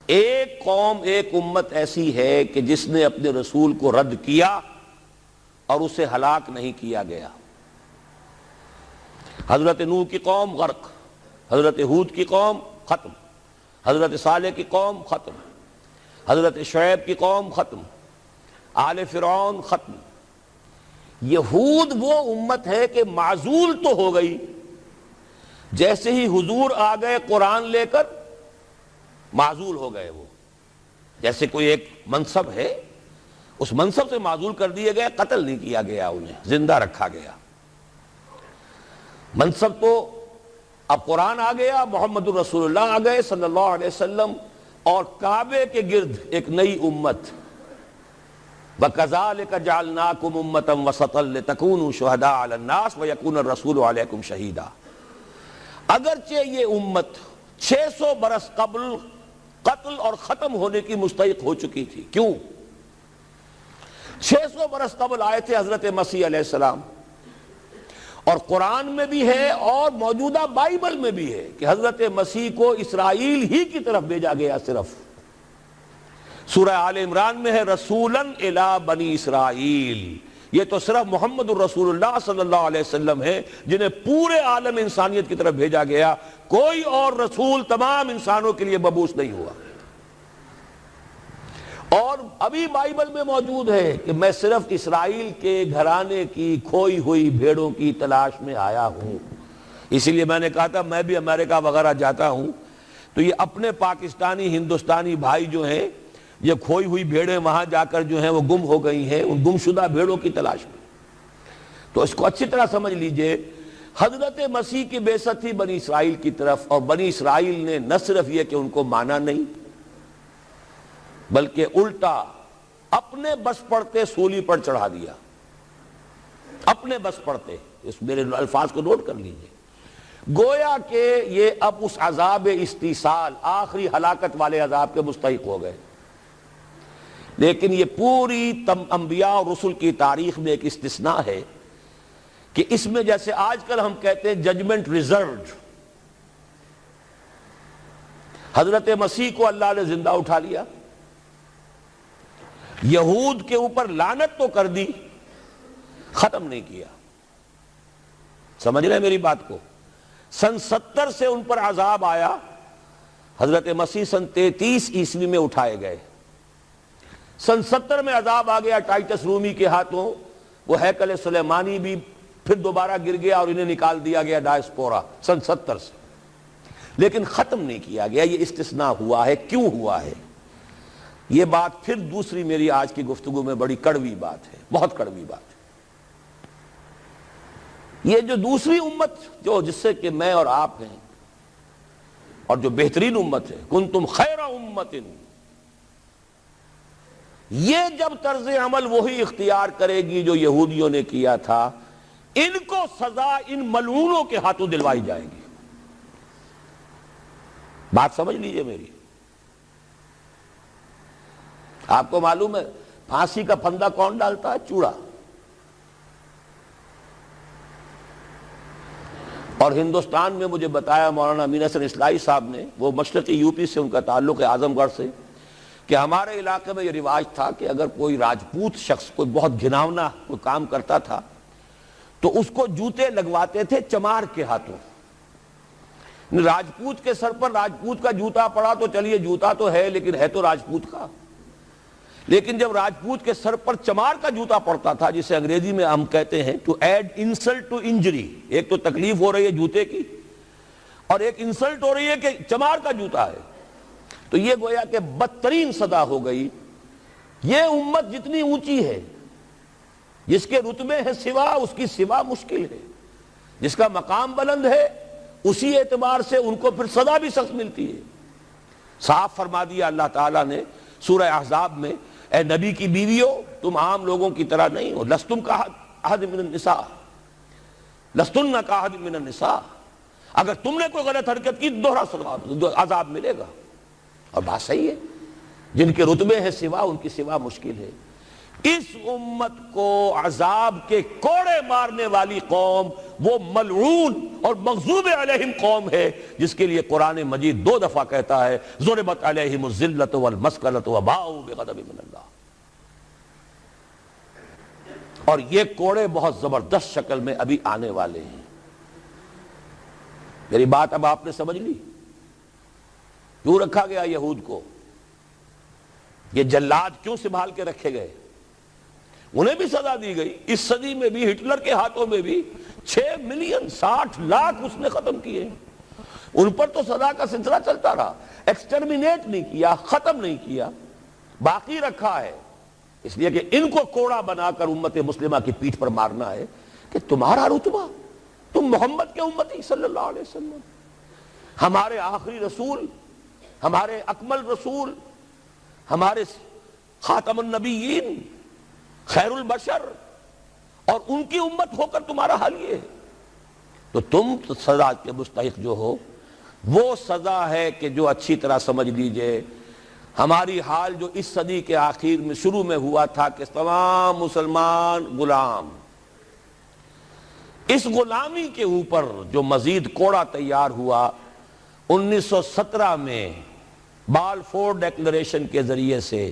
ایک قوم، ایک امت ایسی ہے کہ جس نے اپنے رسول کو رد کیا اور اسے ہلاک نہیں کیا گیا۔ حضرت نوح کی قوم غرق، حضرت ہود کی قوم ختم، حضرت صالح کی قوم ختم، حضرت شعیب کی قوم ختم، آل فرعون ختم۔ یہود وہ امت ہے کہ معزول تو ہو گئی، جیسے ہی حضور آ گئے قرآن لے کر معزول ہو گئے۔ وہ جیسے کوئی ایک منصب ہے، اس منصب سے معزول کر دیے گئے، قتل نہیں کیا گیا، انہیں زندہ رکھا گیا۔ منصب تو اب قرآن آ گیا، محمد الرسول اللہ آ گئے صلی اللہ علیہ وسلم، اور کعبے کے گرد ایک نئی امت۔ وَكَذَلِكَ جَعَلْنَاكُمْ أُمَّةً وَسَطًا لِتَكُونُوا شُهَدَاءَ عَلَى النَّاسِ وَيَكُونَ الرَّسُولُ عَلَيْكُمْ شَهِيدًا۔ اگرچہ یہ امت 600 برس قبل قتل اور ختم ہونے کی مستحق ہو چکی تھی۔ کیوں؟ 600 برس قبل آئے تھے حضرت مسیح علیہ السلام، اور قرآن میں بھی ہے اور موجودہ بائبل میں بھی ہے کہ حضرت مسیح کو اسرائیل ہی کی طرف بھیجا گیا۔ صرف سورہ آل عمران میں ہے رسولاً الی بنی اسرائیل۔ یہ تو صرف محمد الرسول اللہ صلی اللہ علیہ وسلم ہے جنہیں پورے عالم انسانیت کی طرف بھیجا گیا، کوئی اور رسول تمام انسانوں کے لیے مبعوث نہیں ہوا۔ اور ابھی بائبل میں موجود ہے کہ میں صرف اسرائیل کے گھرانے کی کھوئی ہوئی بھیڑوں کی تلاش میں آیا ہوں۔ اسی لیے میں نے کہا تھا میں بھی امریکہ وغیرہ جاتا ہوں تو یہ اپنے پاکستانی ہندوستانی بھائی جو ہیں، یہ کھوئی ہوئی بھیڑیں وہاں جا کر جو ہیں وہ گم ہو گئی ہیں، ان گمشدہ بھیڑوں کی تلاش میں۔ تو اس کو اچھی طرح سمجھ لیجئے، حضرت مسیح کی بعثت تھی بنی اسرائیل کی طرف، اور بنی اسرائیل نے نہ صرف یہ کہ ان کو مانا نہیں، بلکہ الٹا اپنے بس پڑتے سولی پر چڑھا دیا۔ اپنے بس پڑتے، اس میرے الفاظ کو نوٹ کر لیجئے، گویا کہ یہ اب اس عذاب استیصال، آخری ہلاکت والے عذاب کے مستحق ہو گئے۔ لیکن یہ پوری انبیاء اور رسل کی تاریخ میں ایک استثناء ہے کہ اس میں جیسے آج کل ہم کہتے ہیں ججمنٹ ریزروڈ، حضرت مسیح کو اللہ نے زندہ اٹھا لیا، یہود کے اوپر لعنت تو کر دی، ختم نہیں کیا۔ سمجھ رہے ہیں میری بات کو؟ سن 70 سے ان پر عذاب آیا، حضرت مسیح سن 33 عیسوی میں اٹھائے گئے۔ سن 70 میں عذاب آ گیا ٹائٹس رومی کے ہاتھوں، وہ ہیکل سلیمانی بھی پھر دوبارہ گر گیا اور انہیں نکال دیا گیا ڈائسپورا سن 70 سے، لیکن ختم نہیں کیا گیا۔ یہ استثناء ہوا ہے، کیوں ہوا ہے؟ یہ بات پھر دوسری میری آج کی گفتگو میں بڑی کڑوی بات ہے، بہت کڑوی بات ہے۔ یہ جو دوسری امت جو جس سے کہ میں اور آپ ہیں، اور جو بہترین امت ہے، کنتم خیر امت، یہ جب طرز عمل وہی اختیار کرے گی جو یہودیوں نے کیا تھا، ان کو سزا ان ملعونوں کے ہاتھوں دلوائی جائے گی۔ بات سمجھ لیجئے میری۔ آپ کو معلوم ہے پھانسی کا پھندا کون ڈالتا ہے؟ چوڑا۔ اور ہندوستان میں مجھے بتایا مولانا امین حسن اصلاحی صاحب نے، وہ مشرقی یوپی سے ان کا تعلق ہے، اعظم گڑھ سے، کہ ہمارے علاقے میں یہ رواج تھا کہ اگر کوئی راجپوت شخص کوئی بہت گھناونا کوئی کام کرتا تھا تو اس کو جوتے لگواتے تھے چمار کے ہاتھوں۔ راجپوت کے سر پر راجپوت کا جوتا پڑا تو چلیے جوتا تو ہے، لیکن ہے تو راجپوت کا۔ لیکن جب راجپوت کے سر پر چمار کا جوتا پڑتا تھا، جسے انگریزی میں ہم کہتے ہیں to add insult to injury, ایک تو تکلیف ہو رہی ہے جوتے کی، اور ایک انسلٹ ہو رہی ہے کہ چمار کا جوتا ہے، تو یہ گویا کہ بدترین سزا ہو گئی۔ یہ امت جتنی اونچی ہے، جس کے رتبے ہے سوا، اس کی سوا مشکل ہے، جس کا مقام بلند ہے اسی اعتبار سے ان کو پھر سزا بھی سخت ملتی ہے۔ صاف فرما دیا اللہ تعالیٰ نے سورہ احزاب میں، اے نبی کی بیویوں تم عام لوگوں کی طرح نہیں ہو، لستم کاحد من النساء، لستن کاحد من النساء، اگر تم نے کوئی غلط حرکت کی دوہرا عذاب ملے گا۔ اور بات صحیح ہے، جن کے رتبے ہیں سوا ان کی سوا مشکل ہے۔ اس امت کو عذاب کے کوڑے مارنے والی قوم وہ ملعون اور مغضوب علیہم قوم ہے جس کے لیے قرآن مجید 2 دفعہ کہتا ہے ضربت علیہم الذلۃ والمسکنۃ وباؤوا بغضب من اللہ. اور یہ کوڑے بہت زبردست شکل میں ابھی آنے والے ہیں. میری بات اب آپ نے سمجھ لی کیوں رکھا گیا یہود کو, یہ جلاد کیوں سنبھال کے رکھے گئے, انہیں بھی سزا دی گئی. اس صدی میں بھی ہٹلر کے ہاتھوں میں بھی 6 ملین 60 لاکھ اس نے ختم کیے, ان پر تو سزا کا سلسلہ چلتا رہا, ایکسٹرمینیٹ نہیں کیا, ختم نہیں کیا, باقی رکھا ہے. اس لیے کہ ان کو کوڑا بنا کر امت مسلمہ کی پیٹھ پر مارنا ہے کہ تمہارا رتبہ, تم محمد کے امتی صلی اللہ علیہ وسلم, ہمارے آخری رسول, ہمارے اکمل رسول, ہمارے خاتم النبیین, خیر البشر, اور ان کی امت ہو کر تمہارا حال یہ ہے. تو تم سزا کے مستحق جو ہو, وہ سزا ہے کہ جو اچھی طرح سمجھ لیجئے ہماری حال جو اس صدی کے آخر میں شروع میں ہوا تھا کہ تمام مسلمان غلام, اس غلامی کے اوپر جو مزید کوڑا تیار ہوا 1917 میں بالفور ڈیکلریشن کے ذریعے سے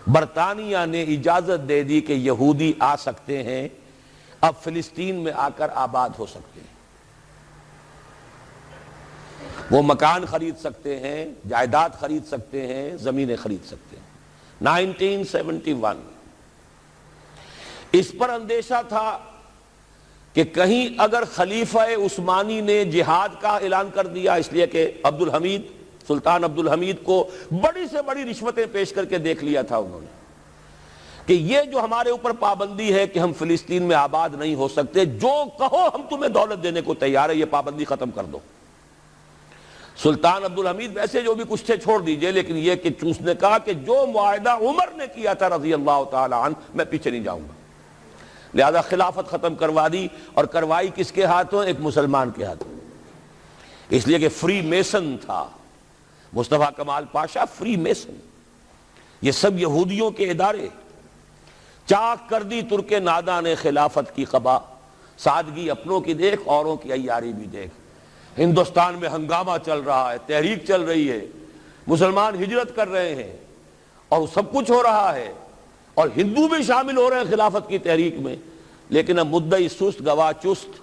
برطانیہ نے اجازت دے دی کہ یہودی آ سکتے ہیں, اب فلسطین میں آ کر آباد ہو سکتے ہیں, وہ مکان خرید سکتے ہیں, جائیداد خرید سکتے ہیں, زمینیں خرید سکتے ہیں. 1971 اس پر اندیشہ تھا کہ کہیں اگر خلیفہ عثمانی نے جہاد کا اعلان کر دیا, اس لیے کہ سلطان عبد الحمید کو بڑی سے بڑی رشوتیں پیش کر کے دیکھ لیا تھا انہوں نے کہ یہ جو ہمارے اوپر پابندی ہے کہ ہم فلسطین میں آباد نہیں ہو سکتے, جو کہو ہم تمہیں دولت دینے کو تیار ہے, یہ پابندی ختم کر دو. سلطان عبد الحمید ویسے جو بھی کچھ تھے چھوڑ دیجئے, لیکن یہ کہ اس نے کہا کہ جو معاہدہ عمر نے کیا تھا رضی اللہ تعالی عنہ, میں پیچھے نہیں جاؤں گا. لہذا خلافت ختم کروا دی, اور کروائی کس کے ہاتھوں؟ ایک مسلمان کے ہاتھوں. اس لیے کہ فری میسن تھا مصطفیٰ کمال پاشا, فری میسن. یہ سب یہودیوں کے ادارے. چاک کر دی ترک ناداں نے خلافت کی قبا, سادگی اپنوں کی دیکھ اوروں کی عیاری بھی دیکھ. ہندوستان میں ہنگامہ چل رہا ہے, تحریک چل رہی ہے, مسلمان ہجرت کر رہے ہیں اور سب کچھ ہو رہا ہے, اور ہندو بھی شامل ہو رہے ہیں خلافت کی تحریک میں, لیکن اب مدعی سست گواہ چست.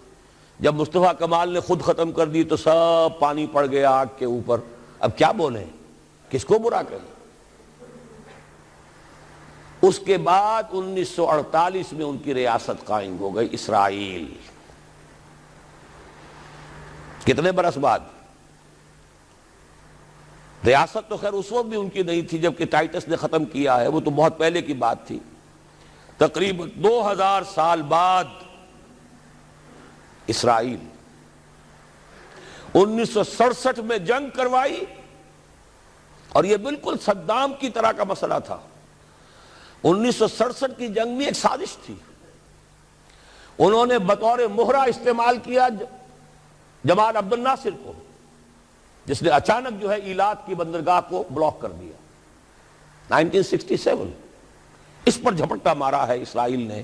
جب مصطفیٰ کمال نے خود ختم کر دی تو سب پانی پڑ گیا آگ کے اوپر. اب کیا بولیں, کس کو برا کہیں؟ اس کے بعد 1948 میں ان کی ریاست قائم ہو گئی اسرائیل. کتنے برس بعد؟ ریاست تو خیر اس وقت بھی ان کی نہیں تھی جبکہ ٹائٹس نے ختم کیا ہے, وہ تو بہت پہلے کی بات تھی. تقریباً 2000 سال بعد اسرائیل 1967 میں جنگ کروائی, اور یہ بالکل صدام کی طرح کا مسئلہ تھا. 1967 کی جنگ میں ایک سازش تھی. انہوں نے بطور مہرہ استعمال کیا جمال عبد الناصر کو, جس نے اچانک جو ہے ایلات کی بندرگاہ کو بلاک کر دیا. 1967 اس پر جھپٹا مارا ہے اسرائیل نے.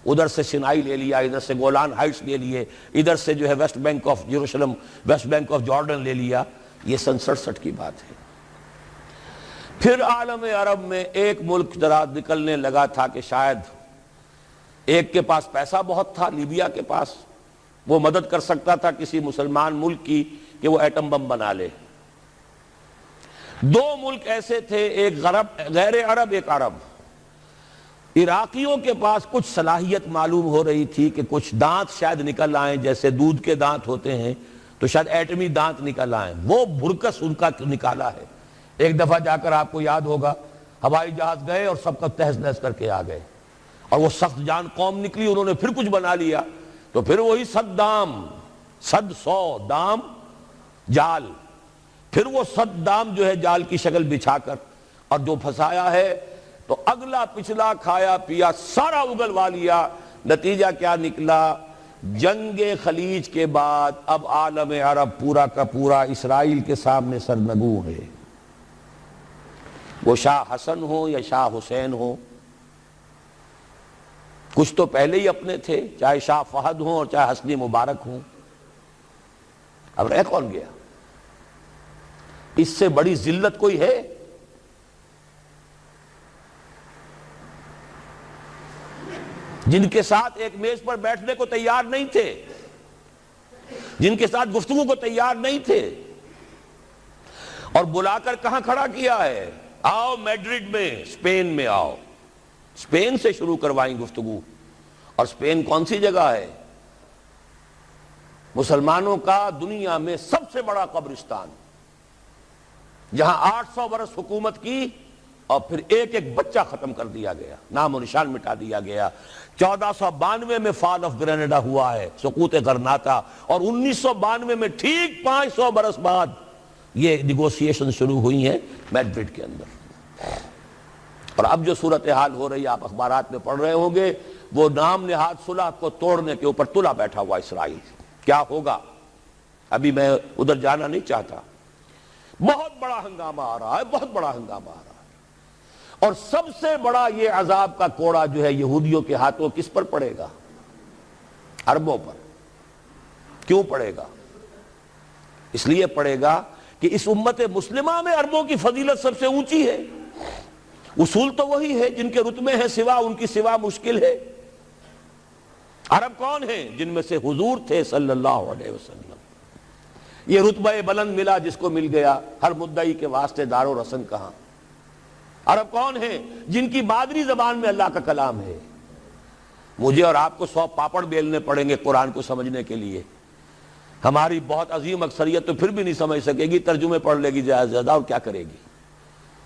ادھر سے سینائی لے لیا, ادھر سے گولان ہائٹس لے لیے, ادھر سے جو ہے West Bank of Jerusalem, West Bank of Jordan لے لیا. یہ 67 کی بات ہے. پھر عالم عرب میں ایک ملک ذرا نکلنے لگا تھا کہ شاید ایک کے پاس پیسہ بہت تھا, لیبیا کے پاس, وہ مدد کر سکتا تھا کسی مسلمان ملک کی کہ وہ ایٹم بم بنا لے. 2 ملک ایسے تھے, ایک غیر عرب, ایک عرب. عراقیوں کے پاس کچھ صلاحیت معلوم ہو رہی تھی کہ کچھ دانت شاید نکل آئیں, جیسے دودھ کے دانت ہوتے ہیں تو شاید ایٹمی دانت نکل آئیں. وہ بھرکس ان کا نکالا ہے. ایک دفعہ جا کر آپ کو یاد ہوگا ہوائی جہاز گئے اور سب کا تہس نہس کر کے آ گئے, اور وہ سخت جان قوم نکلی, انہوں نے پھر کچھ بنا لیا. تو پھر وہی 100 دام جال, پھر وہ 100 دام جو ہے جال کی شکل بچھا کر, اور جو پھنسایا ہے تو اگلا پچھلا کھایا پیا سارا اگلوا لیا. نتیجہ کیا نکلا؟ جنگ خلیج کے بعد اب عالم عرب پورا کا پورا اسرائیل کے سامنے سرنگوں ہے. وہ شاہ حسن ہو یا شاہ حسین ہو, کچھ تو پہلے ہی اپنے تھے، چاہے شاہ فہد ہوں اور چاہے حسنی مبارک ہوں، اب رہ کون گیا؟ اس سے بڑی ذلت کوئی ہے؟ جن کے ساتھ ایک میز پر بیٹھنے کو تیار نہیں تھے، جن کے ساتھ گفتگو کو تیار نہیں تھے، اور بلا کر کہاں کھڑا کیا ہے؟ آؤ میڈرڈ میں، اسپین میں آؤ، اسپین سے شروع کروائیں گفتگو۔ اور اسپین کون سی جگہ ہے؟ مسلمانوں کا دنیا میں سب سے بڑا قبرستان، جہاں 800 برس حکومت کی اور پھر ایک ایک بچہ ختم کر دیا گیا، نام و نشان مٹا دیا گیا۔ 1492 میں فال آف گرینیڈا ہوا ہے، سقوط غرناطہ، اور 1992 میں ٹھیک 500 برس بعد یہ نیگوسیشن شروع ہوئی ہیں میڈرڈ کے اندر۔ اور اب جو صورتحال ہو رہی ہے، آپ اخبارات میں پڑھ رہے ہوں گے، وہ نام نہاد صلح کو توڑنے کے اوپر تلا بیٹھا ہوا اسرائیل۔ کیا ہوگا؟ ابھی میں ادھر جانا نہیں چاہتا۔ بہت بڑا ہنگامہ آ رہا ہے، بہت بڑا ہنگامہ آ رہا ہے، اور سب سے بڑا یہ عذاب کا کوڑا جو ہے یہودیوں کے ہاتھوں کس پر پڑے گا؟ عربوں پر۔ کیوں پڑے گا؟ اس لیے پڑے گا کہ اس امت مسلمہ میں عربوں کی فضیلت سب سے اونچی ہے۔ اصول تو وہی ہے، جن کے رتبے ہیں سوا ان کی سوا مشکل ہے۔ عرب کون ہیں؟ جن میں سے حضور تھے صلی اللہ علیہ وسلم۔ یہ رتبہ بلند ملا جس کو مل گیا، ہر مدعی کے واسطے دار و رسن کہاں۔ عرب کون ہیں؟ جن کی مادری زبان میں اللہ کا کلام ہے۔ مجھے اور آپ کو 100 پاپڑ بیلنے پڑیں گے قرآن کو سمجھنے کے لیے، ہماری بہت عظیم اکثریت تو پھر بھی نہیں سمجھ سکے گی، ترجمے پڑھ لے گی زیادہ زیادہ، اور کیا کرے گی؟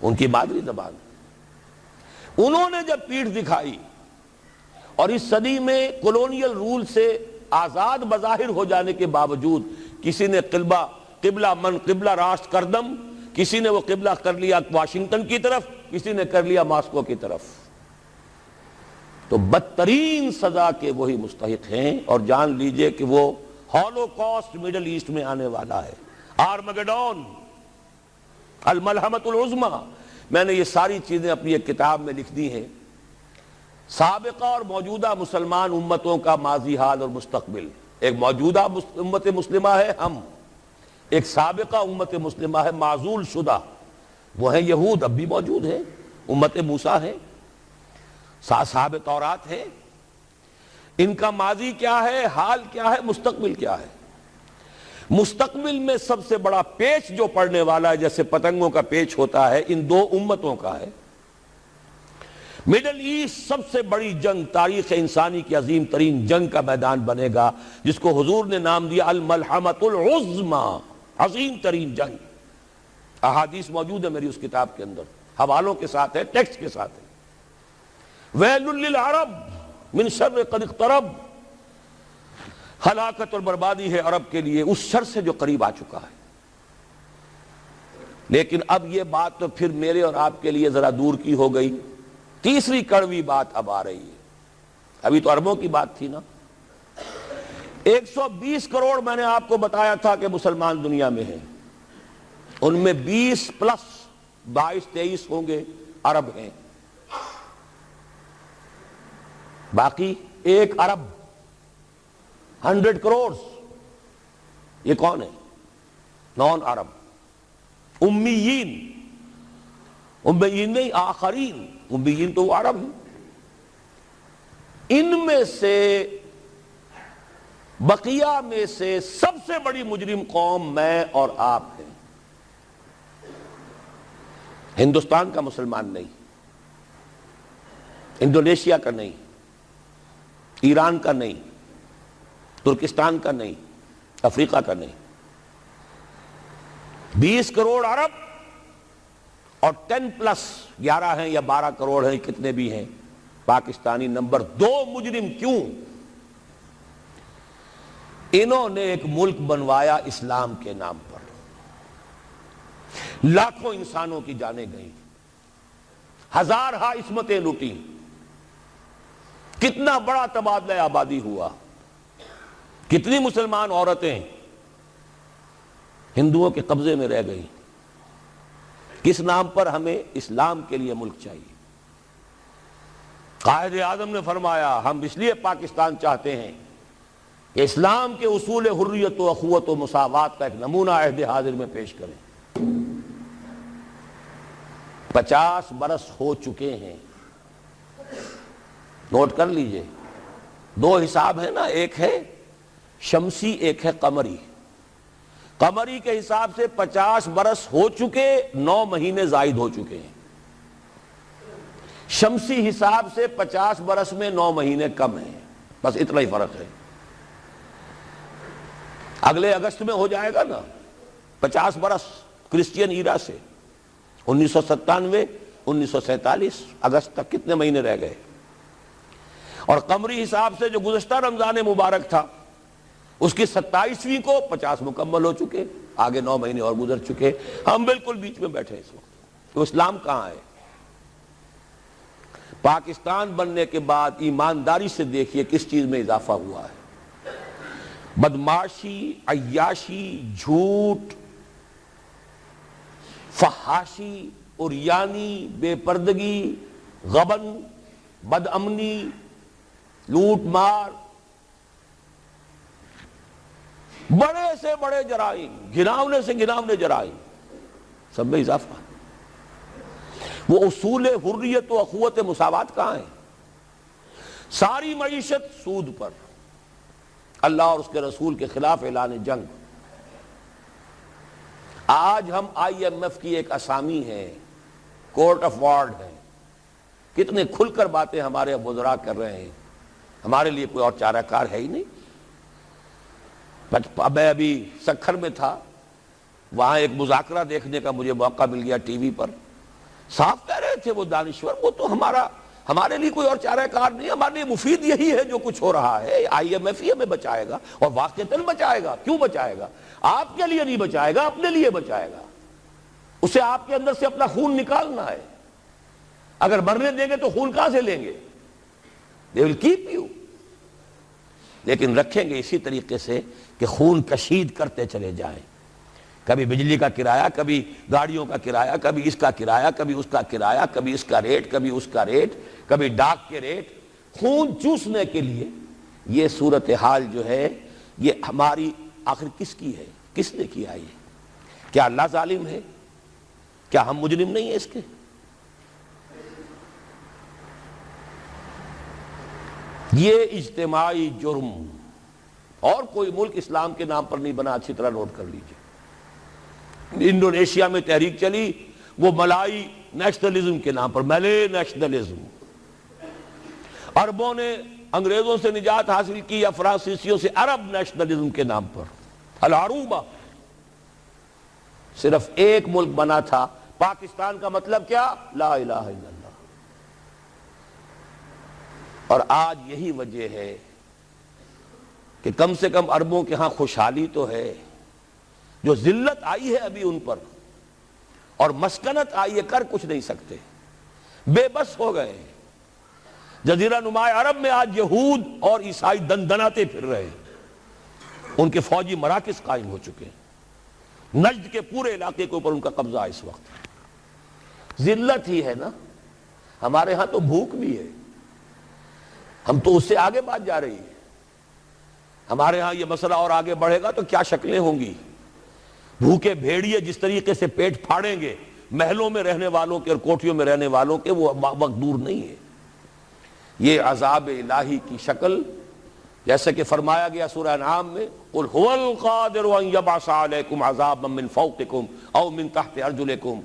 ان کی مادری زبان۔ انہوں نے جب پیٹھ دکھائی اور اس صدی میں کولونیل رول سے آزاد بظاہر ہو جانے کے باوجود کسی نے قبلہ راست کردم، کسی نے وہ قبلہ کر لیا واشنگٹن کی طرف، کسی نے کر لیا ماسکو کی طرف، تو بدترین سزا کے وہی مستحق ہیں۔ اور جان لیجئے کہ وہ ہولوکاسٹ مڈل ایسٹ میں آنے والا ہے، آرمگڈون، الملحمۃ العظمیٰ۔ میں نے یہ ساری چیزیں اپنی ایک کتاب میں لکھ دی ہیں، سابقہ اور موجودہ مسلمان امتوں کا ماضی حال اور مستقبل۔ ایک موجودہ امت مسلمہ ہے ہم، ایک سابقہ امت مسلمہ ہے معزول شدہ، وہ ہیں یہود، اب بھی موجود ہیں، امت موسیٰ ہے، صاحب تورات ہے۔ ان کا ماضی کیا ہے، حال کیا ہے، مستقبل کیا ہے؟ مستقبل میں سب سے بڑا پیچ جو پڑنے والا ہے، جیسے پتنگوں کا پیچ ہوتا ہے، ان دو امتوں کا ہے۔ مڈل ایسٹ سب سے بڑی جنگ، تاریخ انسانی کی عظیم ترین جنگ کا میدان بنے گا، جس کو حضور نے نام دیا الملحمۃ العظمیٰ، عظیم ترین جنگ۔ احادیث موجود ہے میری اس کتاب کے اندر، حوالوں کے ساتھ ہے، ٹیکسٹ کے ساتھ ہے۔ ویل للعرب من شر قد اقترب، ہلاکت اور بربادی ہے عرب کے لیے اس شر سے جو قریب آ چکا ہے۔ لیکن اب یہ بات تو پھر میرے اور آپ کے لیے ذرا دور کی ہو گئی۔ تیسری کڑوی بات اب آ رہی ہے۔ ابھی تو عربوں کی بات تھی نا۔ 120 کروڑ میں نے آپ کو بتایا تھا کہ مسلمان دنیا میں ہیں، ان میں 20 پلس 22-23 ہوں گے عرب ہیں، باقی 1 ارب 100 کروڑ یہ کون ہے؟ نان عرب، امیین، امیین نہیں آخرین، امیین تو وہ عرب ہیں۔ ان میں سے بقیہ میں سے سب سے بڑی مجرم قوم میں اور آپ ہیں۔ ہندوستان کا مسلمان نہیں، انڈونیشیا کا نہیں، ایران کا نہیں، ترکستان کا نہیں، افریقہ کا نہیں۔ 20 کروڑ عرب اور 10 پلس 11 ہیں یا 12 کروڑ ہیں، کتنے بھی ہیں پاکستانی، نمبر 2 مجرم۔ کیوں؟ انہوں نے ایک ملک بنوایا اسلام کے نام پر، لاکھوں انسانوں کی جانیں گئیں، ہزارہا عصمتیں لوٹی، کتنا بڑا تبادلہ آبادی ہوا، کتنی مسلمان عورتیں ہندوؤں کے قبضے میں رہ گئی۔ کس نام پر؟ ہمیں اسلام کے لیے ملک چاہیے، قائد اعظم نے فرمایا ہم اس لیے پاکستان چاہتے ہیں کہ اسلام کے اصول حریت و اخوت و مساوات کا ایک نمونہ عہد حاضر میں پیش کریں۔ 50 برس ہو چکے ہیں، نوٹ کر لیجئے، 2 حساب ہیں نا، ایک ہے شمسی ایک ہے قمری۔ قمری کے حساب سے 50 برس ہو چکے، 9 مہینے زائد ہو چکے ہیں۔ شمسی حساب سے 50 برس میں 9 مہینے کم ہیں، بس اتنا ہی فرق ہے۔ اگلے اگست میں ہو جائے گا نا 50 برس کرسچین ایرا سے، 1997 1947 اگست تک کتنے مہینے رہ گئے؟ اور قمری حساب سے جو گزشتہ رمضان مبارک تھا اس کی 27ویں کو 50 مکمل ہو چکے، آگے 9 مہینے اور گزر چکے، ہم بالکل بیچ میں بیٹھے اس وقت۔ تو اسلام کہاں ہے؟ پاکستان بننے کے بعد ایمانداری سے دیکھیے کس چیز میں اضافہ ہوا ہے۔ بدمعاشی، عیاشی، جھوٹ، فحاشی، عریانی، بے پردگی، غبن، بد امنی، لوٹ مار، بڑے سے بڑے جرائم، گھناونے سے گھناونے جرائم، سب میں اضافہ۔ وہ اصول حریت و اخوت مساوات کہاں ہیں؟ ساری معیشت سود پر، اللہ اور اس کے رسول کے خلاف اعلان جنگ۔ آج ہم IMF کی ایک اسامی ہے، کورٹ آف وارڈ ہے، کتنے کھل کر باتیں ہمارے وزراء کر رہے ہیں، ہمارے لیے کوئی اور چارہ کار ہے ہی نہیں۔ میں ابھی سکھر میں تھا، وہاں ایک مذاکرہ دیکھنے کا مجھے موقع مل گیا ٹی وی پر، صاف کہہ رہے تھے وہ دانشور، وہ تو ہمارے لیے کوئی اور چارہ کار نہیں، ہمارے لیے مفید یہی ہے جو کچھ ہو رہا ہے، IMF ہی ہمیں بچائے گا، اور واقعتاً بچائے گا۔ کیوں بچائے گا؟ آپ کے لیے نہیں بچائے گا، اپنے لیے بچائے گا۔ اسے آپ کے اندر سے اپنا خون نکالنا ہے، اگر مرنے دیں گے تو خون کہاں سے لیں گے؟ they will keep you، لیکن رکھیں گے اسی طریقے سے کہ خون کشید کرتے چلے جائیں، کبھی بجلی کا کرایہ، کبھی گاڑیوں کا کرایہ، کبھی اس کا کرایہ، کبھی اس کا کرایہ، کبھی اس کا ریٹ، کبھی اس کا ریٹ، کبھی ڈاک کے ریٹ، خون چوسنے کے لیے۔ یہ صورتحال جو ہے یہ ہماری آخر کس کی ہے؟ کس نے کیا یہ؟ کیا اللہ ظالم ہے؟ کیا ہم مجرم نہیں ہیں اس کے؟ یہ اجتماعی جرم، اور کوئی ملک اسلام کے نام پر نہیں بنا، اچھی طرح نوٹ کر لیجئے۔ انڈونیشیا میں تحریک چلی، وہ ملائی نیشنلزم کے نام پر، ملے نیشنلزم۔ عربوں نے انگریزوں سے نجات حاصل کی، یا فرانسیسیوں سے، عرب نیشنلزم کے نام پر، العروبہ۔ صرف ایک ملک بنا تھا، پاکستان کا مطلب کیا؟ لا الہ الا اللہ۔ اور آج یہی وجہ ہے کہ کم سے کم عربوں کے ہاں خوشحالی تو ہے، جو ذلت آئی ہے ابھی ان پر، اور مسکنت آئی ہے، کر کچھ نہیں سکتے، بے بس ہو گئے۔ جزیرہ نما عرب میں آج یہود اور عیسائی دندناتے پھر رہے ہیں، ان کے فوجی مراکز قائم ہو چکے ہیں، نجد کے پورے علاقے کے اوپر ان کا قبضہ ہے اس وقت۔ ذلت ہی ہے نا، ہمارے ہاں تو بھوک بھی ہے، ہم تو اس سے آگے بات جا رہی ہے۔ ہمارے ہاں یہ مسئلہ اور آگے بڑھے گا تو کیا شکلیں ہوں گی؟ بھوکے بھیڑیے جس طریقے سے پیٹ پھاڑیں گے محلوں میں رہنے والوں کے اور کوٹھیوں میں رہنے والوں کے، وہ وقت دور نہیں ہے۔ یہ عذاب الہی کی شکل، جیسے کہ فرمایا گیا سورہ انعام میں، قُلْ هُوَ الْقَادِرُ أَن يَبْعَثَ عَلَيْكُمْ عَذَابًا مِّن فَوْقِكُمْ أَوْ مِّن تَحْتِ أَرْجُلِكُمْ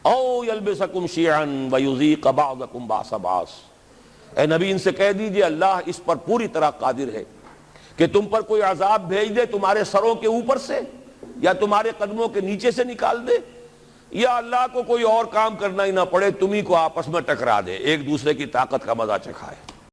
أَوْ يَلْبِسَكُمْ شِيَعًا وَيُذِيقَ بَعْضَكُمْ بَأْسَ بَعْضٍ۔ اے نبی ان سے کہہ دیجئے اللہ اس پر پوری طرح قادر ہے کہ تم پر کوئی عذاب بھیج دے تمہارے سروں کے اوپر سے، یا تمہارے قدموں کے نیچے سے نکال دے، یا اللہ کو کوئی اور کام کرنا ہی نہ پڑے، تمہیں کو آپس میں ٹکرا دے، ایک دوسرے کی طاقت کا مزہ چکھائے۔